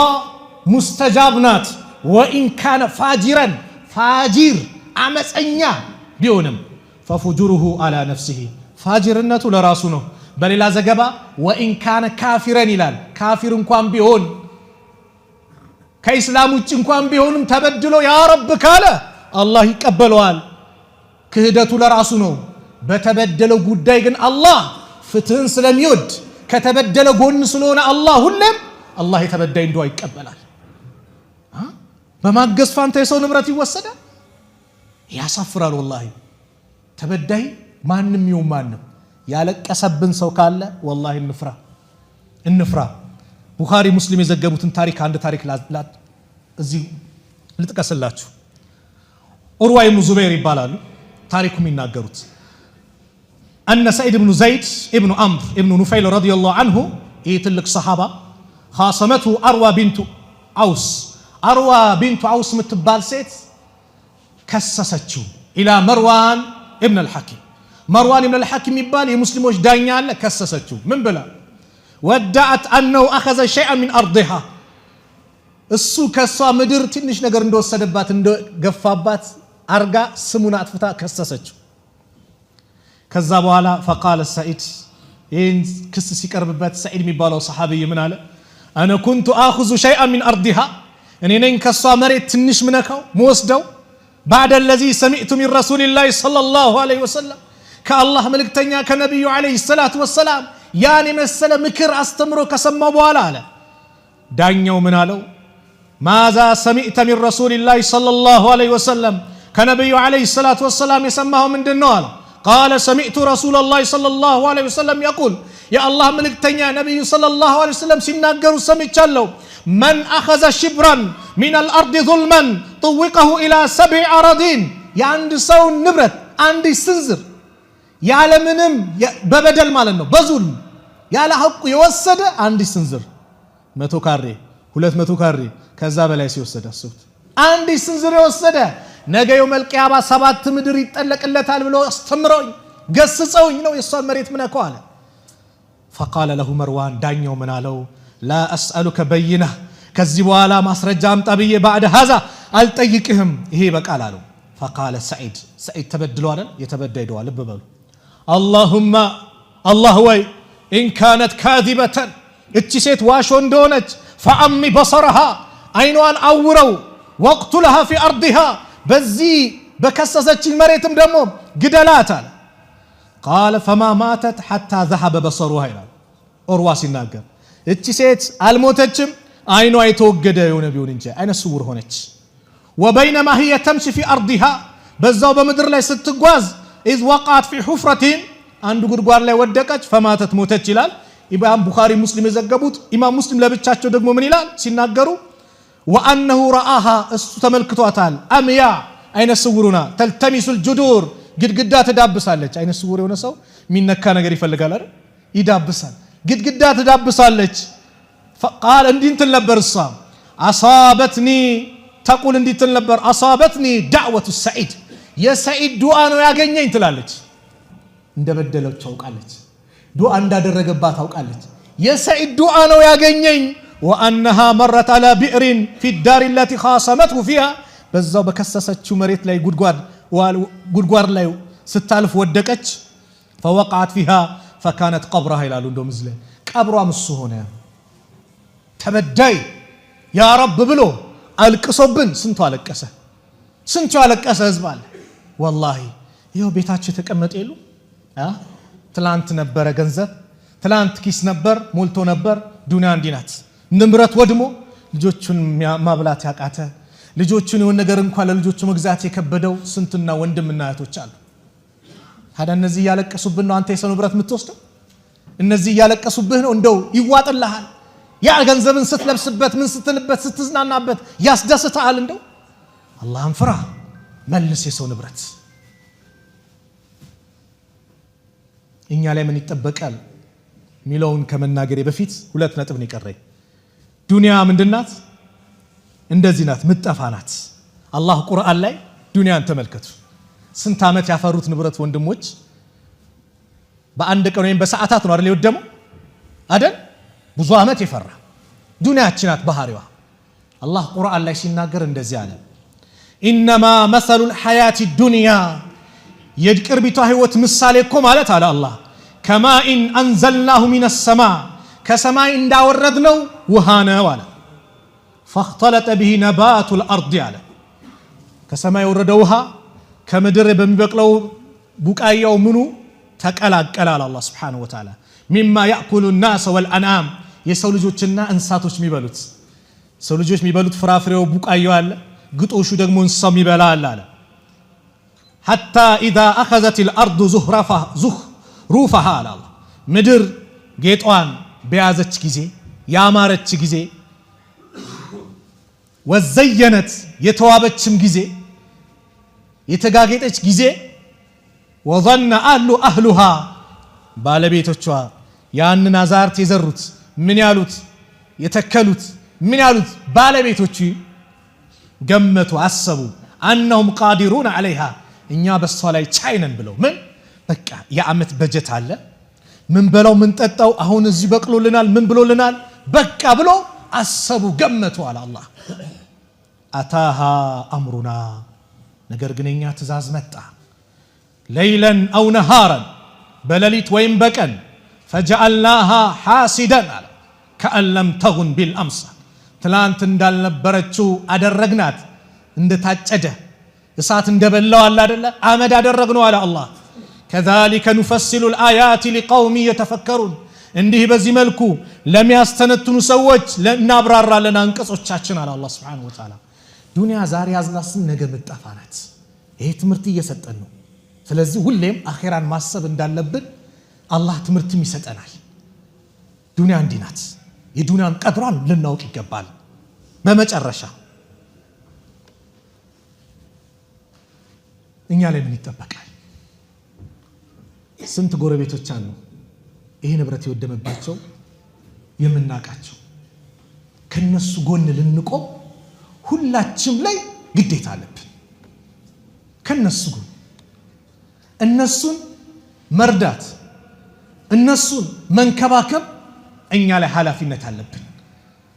ሙስተጃብ ናት። ወኢን ካነ ፋጅረን፣ ፋጅር አመፀኛ ቢሆንም ፈፉጁሩሁ አላ ነፍሲሂ፣ ፋጅርነቱ ለራሱ ነው። በሌላ ዘገባ ወኢን ካነ ካፊረን ይላል። ካፊር እንኳን ቢሆን ከኢስላም ውጭ እንኳን ቢሆንም ተበድሎ ያ ረብ ካለ አላህ ይቀበለዋል። ክህደቱ ለራሱ ነው። በተበደለው ጉዳይ ግን አላህ ፍትህን ስለሚወድ ከተበደለ ጎን ስለሆነ አላህ ሁሌም አላህ የተበዳይ ዱዓ ይቀበላል። በማገዝ ፋንታ የሰው ንብረት ይወሰዳል። ያሳፍራል ወላሂ። ተበዳይ ማንም ይሁን ማንም ያለቀሰብን ሰው ካለ ወላሂ እንፍራ። ቡኻሪ ሙስሊም የዘገቡትን ታሪክ አንድ ታሪክ እዚህ ልጥቀስላችሁ። ዑርዋ ኢብኑ ዙበይር ይባላሉ ታሪኩ የሚናገሩት። أن سعيد بن زيد ابن عمرو ابن نفيل رضي الله عنه يتلك صحابة خاصمته أروى بنت عوس أروى بنت عوس متبال سيت كسستشو إلى مروان ابن الحكيم مروان ابن الحكيم يبال مسلموش دانيال كسستشو من بلا ودعت أنه أخذ شيئا من أرضها السو كسوا مدر تنش نجر ندو سدبات ندو قفابات أرجع سمونات فتا كسستشو كذبوا على فقال السعيد إن كسس يقربበት سعيد የሚባለው صحابي ምን አለ أنا كنت آخذ شيئا من أرضها እኔ ነኝ ከሷ መሬት ትንሽ ምነካው መወስደው بعد الذي سمعت من رسول الله صلى الله عليه وسلم كالله መልእክተኛ ከነብዩ عليه الصلاه والسلام ያን መሰለ ምክር አስተምሮ ከሰማው በኋላ አለ ዳኛው ምን አለው ماذا سمعت من رسول الله صلى الله عليه وسلم ከነብዩ عليه الصلاه والسلام የሰማው ምንድነው አለ قال سمعت رسول الله صلى الله عليه وسلم يقول يا الله ملكتنيا نبي صلى الله عليه وسلم سيناغروا سمعتالو من اخذ شبرا من الارض ظلما طوقه الى 7 اراضين ያንድ ሰው ንብረት አንድ ስንዝር ያለ ምንም በበደል ማለት ነው በዙልም ያለ ሐቁ የወሰደ አንድ ስንዝር 100 ካሬ 200 ካሬ ከዛ በላይ ሲወሰድ አስቡት አንድ ስንዝር የወሰደ ነገ የውመል ቂያማ 7 ምድር ይጠለቅለታል ብሎ አስተምሮኝ ገስጸውኝ ነው የሷን መሬት ምነካው አለ فقال له مروان ዳኛው ምን አለው لا اسالك بينه ከዚህ በኋላ ማስረጃ አምጣ ብዬ بعد هذا አልጠይቅህም ይሄ በቃል አለው فقال سعيد ተበድሏል የተበደይደዋል ልበበሉ اللهم الله ወይ ان كانت كاذبه እቺ ሴት ዋሾ እንደሆነች فعمي بصرها አይኗን አውረው وقتلها في ارضها በዚህ በከሰሰችኝ መሬትም ደግሞ ግደላት አለ قال فما ماتت حتى ذهب بصرها ይላል ኦርዋ ሲናገር እቺ ሴት አልሞተችም አይኗ የተወገደ የሆነ ቢሆን እንጂ አይነ ስውር ሆነች وبينما هي تمشي في ارضها በዛው በመድር ላይ ስትጓዝ اذ وقعت في حفرة አንዱ ጉድጓድ ላይ ወደቀች فماتت ሞተች ይላል ኢማም ቡኻሪ ሙስሊም የዘገቡት ኢማም ሙስሊም ለብቻቸው ደግሞ ምን ይላል ሲናገሩ وانه راها እሱ ተመልክቷታል አምያ አይነ ስውሩና ተልተሚሱ الجدور ግድግዳ ተዳብሳለች አይነ ስውር የሆነ ሰው ሚነካ ነገር ይፈልጋል አይደል ይዳብሳል ግድግዳ ተዳብሳለች فقال እንዲንተል ነበር እሷ اصابتني تقول እንዲንተል ነበር اصابتني دعوه السعيد የሰዒድ ዱዓ ነው ያገኘኝ ትላለች እንደበደለው ታውቃለች ዱዓ እንዳደረገባት ታውቃለች የሰዒድ ዱዓ ነው ያገኘኝ وانها مرت على بئر في الدار التي خاصمته فيها በዛው በከሰሰችው መሬት ላይ ጉድጓድ ላይ ስታልፍ ወደቀች فوقعت فيها فكانت قبرها ይላሉ እንደውም ዝለ ቀብሯ ምሱ ሆነ ተበዳይ ያ ረብ ብሎ አልቅሶብን ስንቱ አለቀሰ ህዝብ አለ والله ይሄው ቤታቸው ተቀመጠ ይሉ ትላንት ነበረ ገንዘብ ትላንት ኪስ ነበር ሞልቶ ነበር ዱንያ እንዲናት ንብረት ወድሞ ልጆቹን ማብላት ያቃተ ልጆቹን የሆነ ነገር እንኳን ለልጆቹ መግዛት የከበደው ስንትና ወንድምና እህቶች አሉ ታዲያ እነዚህ ያለቀሱብን ነው አንተ የሰው ንብረት የምትወስደው እነዚህ ያለቀሱብህ ነው እንደው ይዋጥልሃል ያ ገንዘብን ስትለብስበት ምን ስትልበት ስትዝናናበት ያስደስታል እንደው አላህን ፍራ መልስ የሰው ንብረት እኛ ላይ ምን ይጠበቃል ሚለውን ከመናገሬ በፊት ሁለት ነጥብ ነው የቀረኝ ዱንያ ምንድናት እንደዚህ ናት ምጠፋናት አላህ ቁርአን ላይ ዱንያን ተመልከቱ ስንት አመት ያፈሩት ንብረት ወንድሞች በአንድ ቀን ወይም በሰዓታት ነው አይደል የወደመው አይደል ብዙ አመት ይፈራ ዱንያችን ናት ባህሪዋ አላህ ቁርአን ላይ ሲናገር እንደዚህ አለ انما مثل الحياه الدنيا የቅርቢቷ ህይወት ምሳሌ እኮ ማለት አለ አላህ كما ان انزلناه من السماء ከሰማይ እንዳወረድነው ውሃ ነው አለ فاختلط به نبات الارض አለ ከሰማይ ወረደ ውሃ ከምድር በሚበቅለው ቡቃያው ምኑ ተቀላቀለ አለ አላህ Subhanahu Wa Ta'ala مما ياكل الناس والانعام የሰው ልጆችና እንስሳቶች የሚበሉት ሰው ልጆች የሚበሉት ፍራፍሬው ቡቃያው አለ ግጦሹ ደግሞ እንስሳው ይበላል አለ حتى اذا اخذت الارض زخرفها አለ አላህ ምድር ጌጧን በያዘች ጊዜ ያማረች ጊዜ ወዘየነት የተዋበችም ጊዜ የተጋጌጠች ጊዜ وظن اهلها ባለቤቶቿ ያንን አዛርት የዘሩት ምን ያሉት የተከሉት ምን ያሉት ባለቤቶቹ ገመቱ አሰቡ أنهم قادرون عليها እኛ በሷ ላይ ቻይነን ብለው ምን በቃ የዓመት በጀት አለ ምን በለው ምን ጠጣው አሁን እዚህ በቅሎልናል ምን ብሎልናል በቃ ብሎ አሰቡ ገመቱ አለ አላህ አታሃ አምሩና ነገር ግን እኛ ትእዛዝ መጣ ለይለን አው ነሃራን በሌሊት ወይም በቀን فجعلناها حاسدا كأن لم تغن بالأمس ትላንት እንዳልነበረችው አደረግናት እንደታጨደ እሳት እንደበላው አለ አይደለ አመድ አደረግነው አለ አላህ كذلك نفصل الآيات لقوم يتفكرون እንዲህ በዚህ መልኩ ለሚያስተነትኑ ሰዎች ለናብራራለን አንቀጾቻችን አለ አላህ Subhanahu Wa Ta'ala ዱንያ ዛሬ ያዝናስን ነገ መጣፋናት ይሄ ትምህርት እየሰጠን ነው ስለዚህ ሁሌም አኺራን ማሰብ እንዳለብን አላህ ትምህርትም ይሰጠናል ዱንያ እንዲናት የዱንያን ቀድሯን ልናውቅ ይገባል በመጨረሻ እኛ ላይ ምን ይጠበቃል ስንት ጎረቤቶች አሉ ይሄ ንብረት ይወደመባቸው የምናቃቸው ከነሱ ጎን ልንቆም ሁላችንም ላይ ግዴታ አለብን ከነሱ ጎን እነሱን መርዳት እነሱን መንከባከብ እኛ ላይ ኃላፊነት አለብን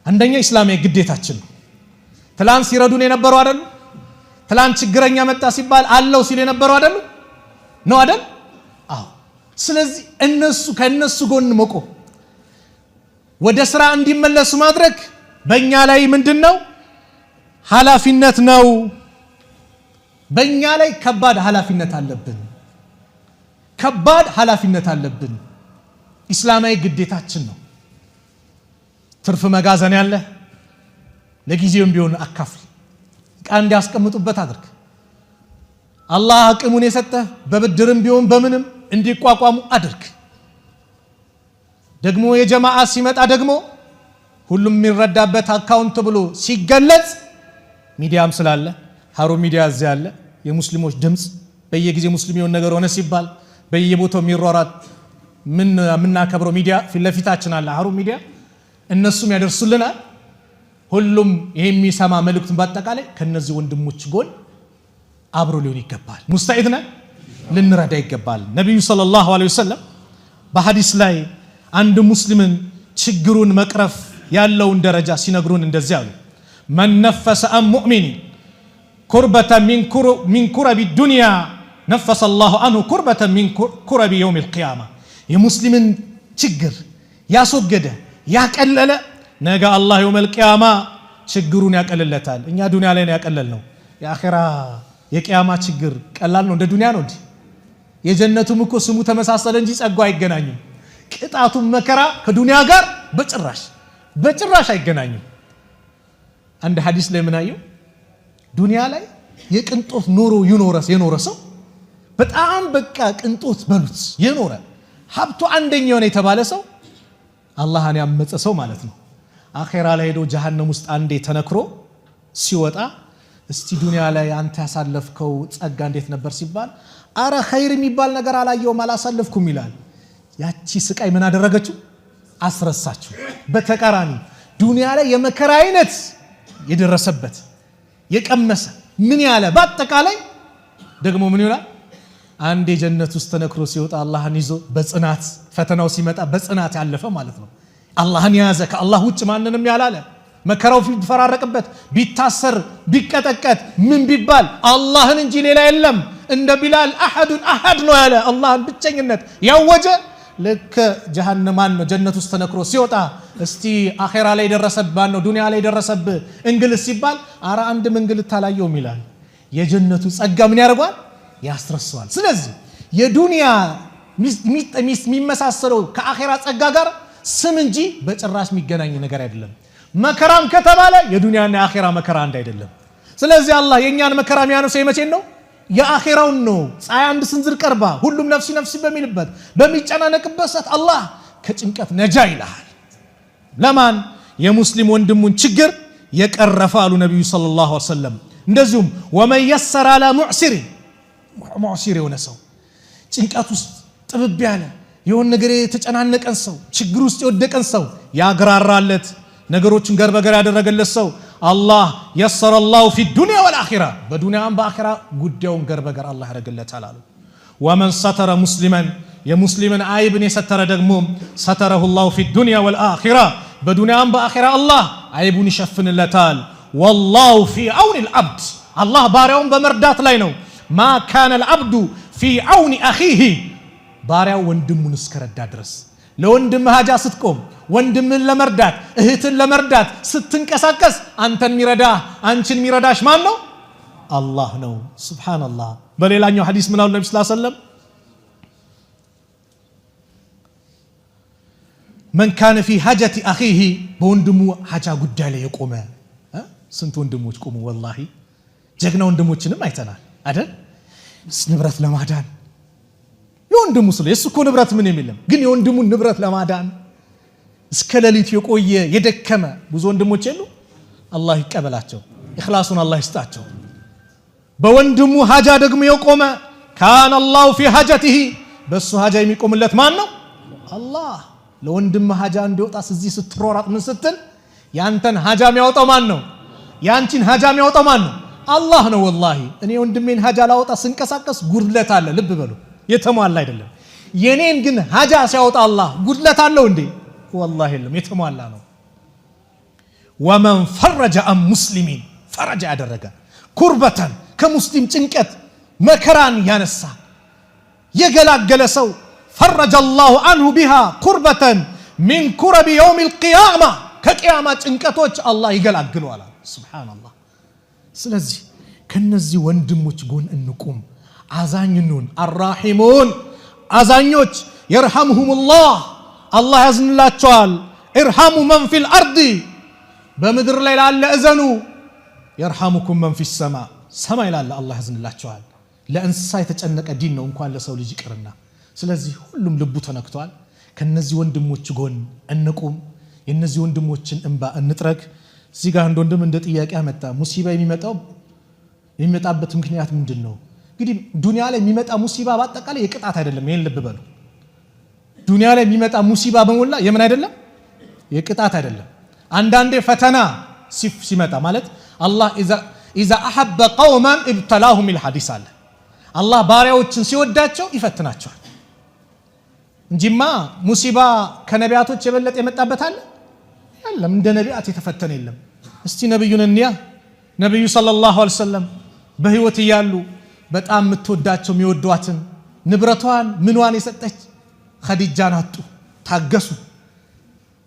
አንደኛ እስላማዊ ግዴታችን ነው ትላንት ሲረዱን የነበረው አይደል ትላንት ችግረኛ መጣ ሲባል አለው ሲል የነበረው አይደል ነው አይደል አዎ ስለዚህ እነሱ ከነሱ ጎን መቆም ወደ ስራ እንዲመለሱ ማድረግ በእኛ ላይ ምንድነው ኃላፊነት ነው በእኛ ላይ ከባድ ኃላፊነት አለብን ከባድ ኃላፊነት አለብን እስላማዊ ግዴታችን ነው ትርፍ መጋዘን ያለ ለጊዜውም ቢሆን አካፍል ቃል እንዲያስቀምጡበት አድርግ አላህ አቅሙን የሰጠ በብድርም ቢሆን በምንም እንዲቋቋሙ አድርግ ደግሞ የጀማዓ ሲመጣ ደግሞ ሁሉም የሚረዳበት አካውንት ብሎ ሲገለጽ ሚዲያም ስላለ ሀሩን ሚዲያ እዚህ ያለ የሙስሊሞች ድምጽ በየጊዜው ሙስሊም የሆነ ነገር ሆነ ሲባል በየቦታው የሚሯሯጥ ምናከብረው ሚዲያ ፊትለፊታችን አለ ሀሩን ሚዲያ እነሱም ያደርሱልናል ሁሉም ይሄ የሚሰማ መልእክቱን በአጠቃላይ ከነዚህ ወንድሞች ጎን አብሮ ሊሆን ይገባል ሙስታዒድ ነን ልንረዳ ይገባል ነብዩ ሰለላሁ ዐለይሂ ወሰለም በሐዲስ ላይ አንድ ሙስሊምን ችግሩን መቅረፍ ያለውን ደረጃ ሲነግሩን እንደዚህ አሉ من نفس عن مؤمن كربة من كرب الدنيا نفس الله عنه كربة من كرب يوم القيامة የሙስሊምን ችግር ያስወገደ ያቀለለ ነገ አላህ يوم القيامة ችግሩን ያቀልለታል እኛ ዱንያ ላይ ነው ያቀለልነው የአኺራ የቂያማ ችግር ቀላል ነው እንደ ዱንያ ነው እንዴ የጀነቱም እኮ ስሙ ተመሳሰለ እንጂ ጸጋው አይገናኝም ቅጣቱም መከራ ከዱንያ ጋር በጭራሽ አይገናኝም አንድ ሐዲስ ላይ ምን አየው ዱንያ ላይ የቅንጦት ኑሮ የኖረ ሰው በጣም በቃ ቅንጦት በሉት የኖረ ሀብቱ አንደኛው ነው የተባለ ሰው አላህን ያመፀ ሰው ማለት ነው አኺራ ላይ ሄዶ ጀሃነም ውስጥ አንዴ ተነክሮ ሲወጣ እስቲ ዱንያ ላይ አንተ ያሳለፍከው ጸጋ እንዴት ነበር ሲባል አረ ኸይር የሚባል ነገር አላየውም አላሳለፍኩም ይላል ያቺ ስቃይ ምን አደረገችው አስረሳችሁ በተቃራኒ ዱንያ ላይ የመከራ አይነት የደረሰበት የቀመሰ ምን ያለ በአጠቃላይ ደግሞ ምን ይሆናል አንድ የጀነት ውስጥ ተነክሮ ሲወጣ አላህን ይዞ በጽናት ፈተናው ሲመጣ በጽናት ያለፈ ማለት ነው አላህን ያዘ ከአላህ ውጭ ማንንም ያላለ መከራው ቢፈራረቅበት ቢታሰር ቢቀጠቀጥ ምን ቢባል አላህን እንጂ ሌላ የለም እንደ ቢላል አሐድ ነው ያለ አላህን ብቸኝነት ያወጀ ለከ ጀሃነም ነው ጀነት ውስጥ ተነክሮ ሲወጣ እስቲ አኺራ ላይ ደረሰብህ ነው ዱንያ ላይ ደረሰብህ እንግልት ሲባል አራ አንድ እንግልት ታላየውም ይላል የጀነቱ ጸጋ ምን ያደርጋል ያስረሳዋል ስለዚህ የዱንያ የሚመሳሰለው ከአኺራ ጸጋ ጋር ስም እንጂ በጭራሽ የሚገናኝ ነገር አይደለም መከራም ከተባለ የዱንያና የአኺራ መከራ አንድ አይደለም ስለዚህ አላህ የኛን መከራ የሚያነሳው የመቼን ነው የአኺራውን ነው ፀሐይ አንድ ስንዝር ቀርባ ሁሉም ነፍሲ በሚልበት በሚጨናነቅበት ሰዓት አላህ ከጭንቀት ነጃ ይላል ለማን የሙስሊም ወንድሙን ችግር የቀረፈ አሉ ነብዩ ሰለላሁ ዐለይሂ ወሰለም እንደዚሁም ወመን يسر على معسر የሆነ ሰው ጭንቀት ውስጥ ጥብብ ያለ የሆነ ነገር የተጨናነቀን ሰው ችግር ውስጥ የወደቀን ሰው ያግራራለት ነገሮችን ገር በገር ያደረገለት ሰው አላህ يسر الله في الدنيا والآخرة በዱንያም በአኺራ ጉዳዩን ገር በገር አላህ ያደርግለታል አሉ ومن ستر مسلما የሙስሊምን አይብን የሰተረ ደግሞ ستره الله في الدنيا والآخرة በዱንያም በአኺራ አላህ አይቡን ይሸፍንለታል والله في عون العبد አላህ ባሪያውን በመርዳት ላይ ነው ما كان العبد في عون أخيه ባሪያው ወንድሙን እስከረዳ ድረስ ለወንድም ሀጃ ስትቆም ወንድምን ለመርዳት እህትን ለመርዳት ስትንቀሳቀስ አንተን ሚረዳ አንቺን ሚረዳሽ ማን ነው አላህ ነው ሱብሃንአላህ በሌላኛው ሐዲስ ምን አሉ ነብዩ ሰለላሁ ዐለይሂ ወሰለም من كان في حاجة أخيه በወንድሙ ሀጃ ጉዳይ ላይ የቆመ ስንት ወንድሞች ቆሙ ወላሂ ጀግና ወንድሞችንም አይተናል አይደል ንብረት ለማዳን የወንድሙ ስለ እሱ ንብረት ምን የሚልም ግን የወንድሙን ንብረት ለማዳን እስከ ሌሊት የቆየ የደከመ ብዙ ወንድሞች የሉ አላህ ይቀበላቸው ኢኽላሱን አላህ ይስጣቸው በወንድሙ ሀጃ ደግሞ የቆመ ካን አላሁ ፊ ሀጀቲሂ በሱ ሀጃ የሚቆምለት ማን ነው አላህ ለወንድም ሀጃ እንዲወጣስ እዚህ ስትሮራጥ ምን ስትል ያንተን ሀጃ የሚያወጣው ማን ነው ያንቺን ሀጃ የሚያወጣው ማን ነው አላህ ነው ወላሂ እኔ ወንድሜን ሀጃ ላወጣ ስንቀሳቀስ ጉድለት አለ ልብ በሉ የተሟላ አይደለም የኔን ግን ሀጃ ሲያወጣ አላህ ጉድለት አለው እንዴ والله የለም የተሟላ ነው ومن فرج عن مسلمين فرج ያደረገ ኩርበተን ከሙስሊም ጭንቀት መከራን ያነሳ የገላገለ ሰው فرج الله عنه بها كربة من كرب يوم القيامة ከቂያማ ጭንቀቶች አላህ ይገላግለዋል ሱብሃንአላህ ስለዚህ ከነዚህ ወንድሞች ጎን እንቁም አዛኝኑን الراحمون አዛኞች يرحمهم الله ያዝንላቸዋል ارحموا من في الارض በምድር ላይ ላለ እዘኑ يرحمكم من في السماء ሰማይ ላለ አላህ ያዝንላቸዋል ለእንስሳ የተጨነቀ ዲን ነው እንኳን ለሰው ልጅ ይቅርና ስለዚህ ሁሉም ልቡ ተነክቷል ከነዚህ ወንድሞች ጎን እንቁም የነዚህ ወንድሞችን እንባ እንጥረግ እዚህ ጋር ወንድም እንደ ጥያቄ አመጣ ሙሲባ የሚመጣበት ምክንያት ምንድነው እንግዲህ ዱንያ ላይ የሚመጣ ሙሲባ በአጠቃላይ የቅጣት አይደለም ይሄን ልብ በሉ ዱንያ ላይ የሚመጣ ሙሲባ በመላ የምን አይደለም የቅጣት አይደለም አንዳንዴ ፈተና ሲመጣ ማለት አላህ اذا احب قوما ابتلاهم الحديث አለ አላህ ባሪያዎችን ሲወዳቸው ይፈትናቸዋል እንጂማ ሙሲባ ከነቢያቶች የበለጠ የመጣበት አለ የለም እንደ ነቢያት የተፈተነ የለም እስቲ ነብዩን እንያ ነብዩ ሰለላሁ ዐለይሂ ወሰለም በህይወት ይያሉ በጣም ምትወዳቸው የሚወዷትን ንብረቷን ምንዋን የሰጠች ኸዲጃን አጡ ታገሱ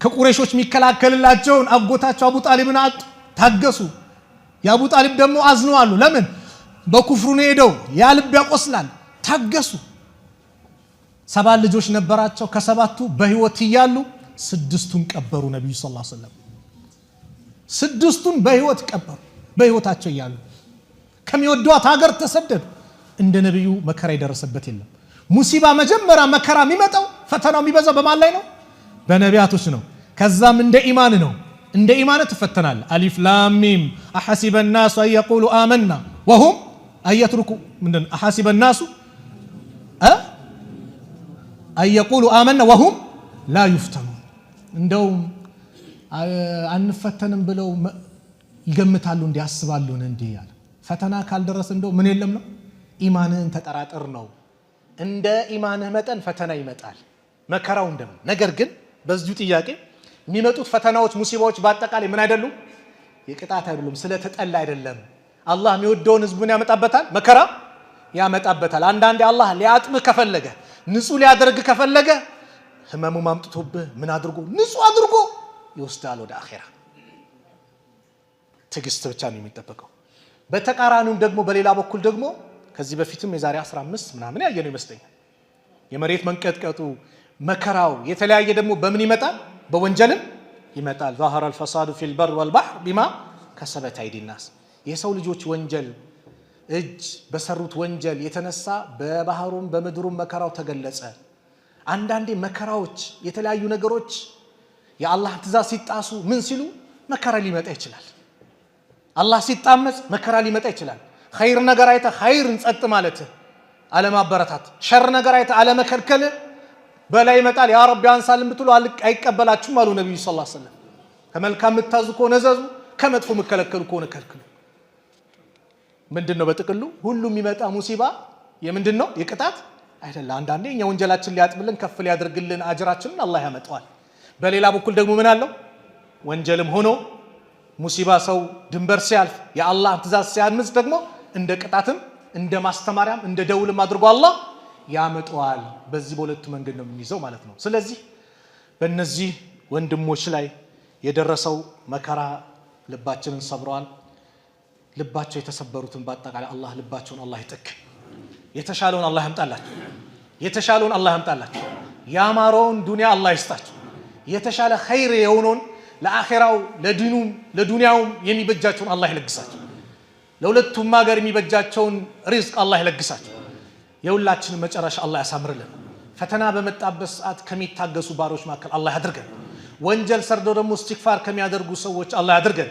ከቁረይሾች የሚከላከልላቸውን አጎታቸው አቡ ጣሊብን አጡ ታገሱ የአቡ ጣሊብ ደግሞ አዝነዋል ለምን በኩፍሩ ነው ሄደው ያ ልብ ያቆስላል ታገሱ ሰባት ልጆች ነበራቸው ከሰባቱ በህይወት ይያሉ ስድስቱን ቀበሩ ነብዩ ሰለላሁ ዐለይሂ ወሰለም ስድስቱን በህይወት ቀበሩ በህይወታቸው ይያሉ ከሚወዷት ሀገር ተሰደዱ እንደ ነብዩ መከራ ይደረሰበት የለም ሙሲባ መጀመሪያ መከራ የሚመጣው ፈተናው የሚበዛው በማን ላይ ነው በነቢያቶች ነው ከዛም እንደ ኢማን ነው እንደ ኢማን ተፈተናል አሊፍ ላም ሚም አሐሲበ الناس ان يقولوا آمنا وهم ان يتركوا من احاسب الناس ان يقولوا آمنا وهم لا يفتنون እንደው አንፈተንም ብለው ይገምታሉ እንዲያስባሉ እንዴ ያለ ፈተና ካልደረሰ እንደው ምን የለም ነው ኢማንን ተጠራጥር ነው እንደ ኢማንህ መጠን ፈተና ይመጣል መከራው እንደምን ነገር ግን በዚሁ ጥያቄ የሚመጡት ፈተናዎች ሙሲባዎች በአጠቃላይ ምን አይደሉም የቅጣት አይደሉም ስለተጠላ አይደለም አላህ የሚወደውን ህዝቡን ያመጣበታል መከራ ያመጣበታል አንዳንዴ አላህ ሊያጥም ከፈለገ ንጹህ ሊያደርግ ከፈለገ ህመሙ ማምጥቶብህ ምን አድርጎ ንጹህ አድርጎ ይወስዳል ወደ አኺራ ትግስት ብቻ ነው የሚጠበቀው በተቃራኒው ደግሞ በሌላ በኩል ደግሞ ከዚህ በፊትም የዛሬ 15 ምናምን ያየነው ይመስለኛል የመሬት መንቀጥቀጡ መከራው የተለያየ ደግሞ በምን ይመጣል በወንጀልም ይመጣል ظهر الفساد في البر والبحر بما كسبت ايدي الناس የሰው ልጆች ወንጀል እጅ በሰሩት ወንጀል የተነሳ በባህሩም በመድሩም መከራው ተገለጸ አንዳንዴ መከራዎች የተለያዩ ነገሮች የአላህ ትእዛዝ ሲጣሱ ምን ሲሉ መከራ ሊመጣ ይችላል አላህ ሲጣመጽ መከራ ሊመጣ ይችላል ኸይር ነገር አይተ ኸይርን ጸጥ ማለት አለማበረታት ሸር ነገር አይተ አለመከልከል በላይ ይመጣል ያ ረቢ አንሳልን ብትሉ አይቀበላችሁም አሉ ነብዩ ሰለላሁ ዐለይሂ ወሰለም። ከመልካም ምታዙ ከሆነ ዘዙ፣ ከመጥፎ መከለከሉ ከሆነ ከልክሉ። ምንድነው በጥቅሉ ሁሉም የሚመጣ ሙሲባ የምንድነው የቅጣት አይደለም። አንዳንዴ እኛ ወንጀላችን ሊያጥብልን ከፍ ሊያደርግልን አጅራችንን አላህ ያመጣዋል። በሌላ በኩል ደግሞ ምን አለው ወንጀልም ሆኖ ሙሲባ ሰው ድንበር ሲያልፍ የአላህ ትእዛዝ ሲያምጽ ደግሞ እንደ ቅጣትም እንደ ማስተማሪያም እንደ ደውልም አድርጎ አላህ ያመጣዋል። በዚህ በሁለቱ መንገድ ነው የሚይዘው ማለት ነው። ስለዚህ በእነዚህ ወንድሞች ላይ የደረሰው መከራ ልባችንን ሰብረዋል። ልባቸው የተሰበሩትን በአጠቃላይ አላህ ልባቸውን አላህ ይጠግን። የተሻለውን አላህ ያምጣላችሁ። የተሻለውን አላህ ያምጣላችሁ። ያማረውን ዱንያ አላህ ይስጣችሁ። የተሻለ ኸይር የሆነውን ለአኺራው ለዲኑም ለዱንያውም የሚበጃቸውን አላህ ይለግሳችሁ። ለሁለቱም ሀገር የሚበጃቸውን ሪዝቅ አላህ ይለግሳችሁ። የሁላችንን መጨረሻ አላህ ያሳምርልን። ፈተና በመጣበት ሰዓት ከሚታገሱ ባሮች መካከል አላህ ያድርገን። ወንጀል ሰርዶ ደግሞ እስትግፋር ከሚያደርጉ ሰዎች አላህ ያድርገን።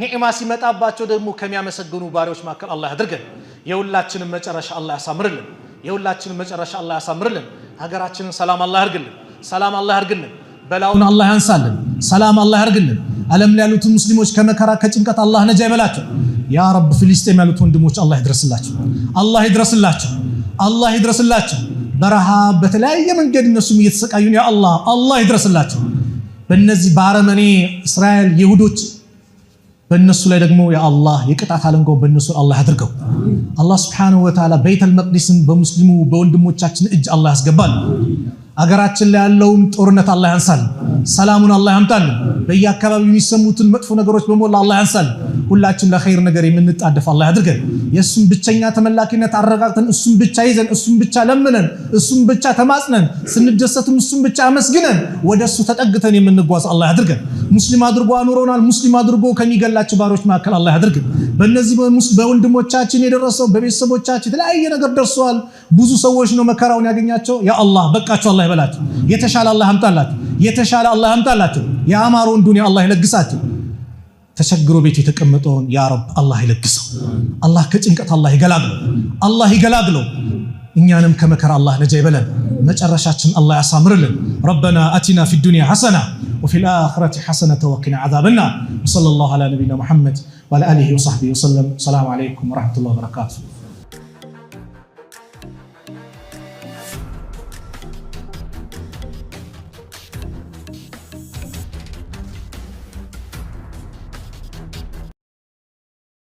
ኒዕማ ሲመጣባቸው ደግሞ ከሚያመሰግኑ ባሪዎች መካከል አላህ ያድርገን። የሁላችንን መጨረሻ አላህ ያሳምርልን። የሁላችንን መጨረሻ አላህ ያሳምርልን። ሀገራችንን ሰላም አላህ ያርግልን። ሰላም አላህ ያርግልን። በላውን አላህ ያንሳልን። ሰላም አላህ ያርግልን። ዓለም ላይ ያሉት ሙስሊሞች ከመከራ ከጭንቀት አላህ ነጃ ይበላቸው። ያ ረብ ፍልስጤም ያሉት ወንድሞች አላህ ይድረስላቸው። አላህ ይድረስላቸው። አላህ ይድረስላቸው። በረሃብ በተለያየ መንገድ እነሱም እየተሰቃዩ ነው። ያ አላህ አላህ ይድረስላቸው። በእነዚህ በአረመኔ እስራኤል ይሁዶች በእነሱ ላይ ደግሞ ያ አላህ የቅጣት አለንጋው በእነሱ አላህ ያድርገው። አላህ ሱብሓነሁ ወተዓላ ቤተል መቅዲስን በሙስሊሙ በወንድሞቻችን እጅ አላህ ያስገባል። አገራችን ላይ ያለውን ጦርነት አላህ ያንሳል። ሰላሙን አላህ ያምጣል። በየአካባቢው የሚሰሙትን መጥፎ ነገሮች በሞላ አላህ ያንሳል። ሁላችን ለኸይር ነገር የምንጣደፍ አላህ ያድርገን። የእሱን ብቸኛ ተመላኪነት አረጋግጠን እሱን ብቻ ይዘን እሱን ብቻ ለምነን እሱን ብቻ ተማጽነን ስንደሰትም እሱን ብቻ አመስግነን ወደ እሱ ተጠግተን የምንጓዝ አላህ ያድርገን። ሙስሊም አድርጎ አኑሮናል። ሙስሊም አድርጎ ከሚገላቸው ባሮች መካከል አላህ ያድርገን። በእነዚህ በወንድሞቻችን የደረሰው በቤተሰቦቻችን የተለያየ ነገር ደርሰዋል። ብዙ ሰዎች ነው መከራውን ያገኛቸው። ያ አላህ በቃቸው አላህ ይበላቸው። የተሻለ አላህ ያምጣላቸው። የተሻለ አላህ ያምጣላቸው። የአማረውን ዱንያ አላህ ይለግሳቸው። ተቸግሮ ቤት የተቀመጠውን ያ ረብ አላህ ይለግሰው። አላህ ከጭንቀት አላህ ይገላግለው። አላህ ይገላግለው። እኛንም ከመከራ አላህ ነጃ ይበለን። መጨረሻችን አላህ ያሳምርልን። ረበና አቲና ፊ ዱንያ ሐሰና ወፊ ልአኺረቲ ሐሰነተ ወቂና ዐዛበና ወሰለላሁ ዐላ ነቢይና ሙሐመድ ወዐላ አሊሂ ወሰሕቢሂ ወሰለም። ሰላሙ ዐለይኩም ወረሕመቱላሂ ወበረካቱሁ።